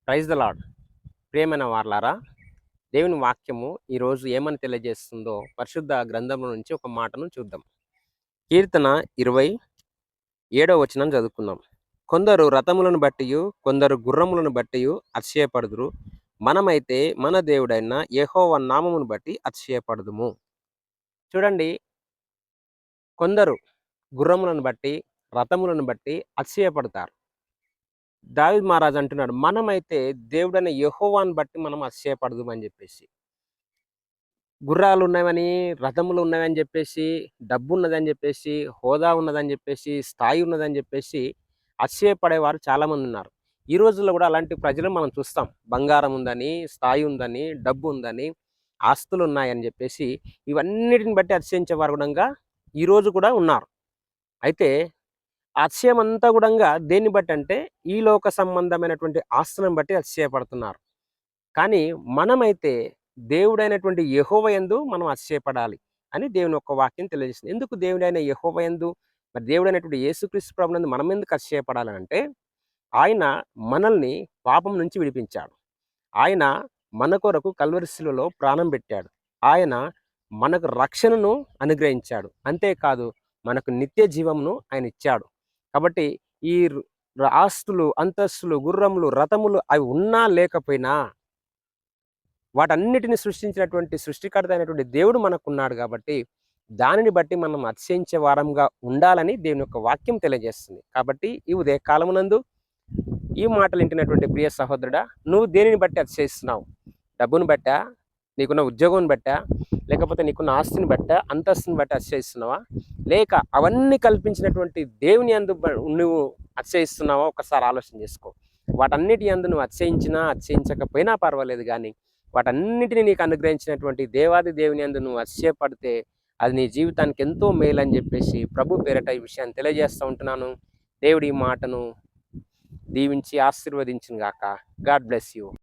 Praise the lord. ప్రియమైన వారలారా, దేవుని వాక్యము ఈరోజు ఏమని తెలియజేస్తుందో పరిశుద్ధ గ్రంథంలో నుంచి ఒక మాటను చూద్దాం. కీర్తన 27వ వచనం చదువుకుందాం. కొందరు రథములను బట్టియు కొందరు గుర్రములను బట్టియు అతిశయపడుదురు, మనమైతే మన దేవుడైన యెహోవా నామమును బట్టి అతిశయపడుదుము. చూడండి, కొందరు గుర్రములను బట్టి రథములను బట్టి అతిశయపడతారు. దావీదు మహారాజు అంటున్నాడు, మనమైతే దేవుడైన యెహోవాను బట్టి మనం అతిశయపడదుము అని చెప్పేసి. గుర్రాలు ఉన్నవని, రథములు ఉన్నవని చెప్పేసి, డబ్బు ఉన్నదని చెప్పేసి, హోదా ఉన్నదని చెప్పేసి, స్థాయి ఉన్నదని చెప్పేసి అతిశయపడేవారు చాలామంది ఉన్నారు. ఈ రోజుల్లో కూడా అలాంటి ప్రజలను మనం చూస్తాం. బంగారం ఉందని, స్థాయి ఉందని, డబ్బు ఉందని, ఆస్తులు ఉన్నాయని చెప్పేసి ఇవన్నిటిని బట్టి అతిశయించేవారు కూడా ఈరోజు కూడా ఉన్నారు. అయితే అతిశయం అంతా కూడా దేన్ని బట్టి అంటే ఈ లోక సంబంధమైనటువంటి ఆస్తులను బట్టి అతిశయపడుతున్నారు. కానీ మనమైతే దేవుడైనటువంటి యెహోవా యందు మనం అతిశయపడాలి అని దేవుని యొక్క వాక్యం తెలియజేస్తుంది. ఎందుకు దేవుడైన యెహోవా యందు, మరి దేవుడైనటువంటి యేసుక్రీస్తు ప్రభునందు మనం ఎందుకు అతిశయపడాలి అంటే, ఆయన మనల్ని పాపం నుంచి విడిపించాడు. ఆయన మన కొరకు కల్వరి శిలువలో ప్రాణం పెట్టాడు. ఆయన మనకు రక్షణను అనుగ్రహించాడు. అంతేకాదు, మనకు నిత్య జీవమును ఆయన ఇచ్చాడు. కాబట్టి ఈ ఆస్తులు, అంతస్తులు, గుర్రములు, రథములు అవి ఉన్నా లేకపోయినా వాటన్నిటిని సృష్టించినటువంటి సృష్టికర్త అయినటువంటి దేవుడు మనకున్నాడు. కాబట్టి దానిని బట్టి మనం అతిశయించే వారంగా ఉండాలని దేవుని యొక్క వాక్యం తెలియజేస్తుంది. కాబట్టి ఈ ఉదయకాలమునందు ఈ మాటలు వింటున్నటువంటి ప్రియ సహోదరుడా, నువ్వు దేనిని బట్టి అతిశయిస్తున్నావు? డబ్బును బట్టా, నీకున్న ఉద్యోగం బట్టా, లేకపోతే నీకున్న ఆస్తిని బట్టా, అంతస్తుని బట్టి అతిశయిస్తున్నావా? లేక అవన్నీ కల్పించినటువంటి దేవుని యందు నువ్వు అతిశయిస్తున్నావా? ఒకసారి ఆలోచన చేసుకో. వాటన్నిటి యందు నువ్వు అతిశయించినా అతిశయించకపోయినా పర్వాలేదు, కానీ వాటన్నిటిని నీకు అనుగ్రహించినటువంటి దేవాది దేవుని యందు నువ్వు అతిశయపడితే అది నీ జీవితానికి ఎంతో మేలని చెప్పేసి ప్రభు పేరట ఈ విషయాన్ని తెలియజేస్తూ ఉంటున్నాను. దేవుడి ఈ మాటను దీవించి ఆశీర్వదించును గాక. God bless you.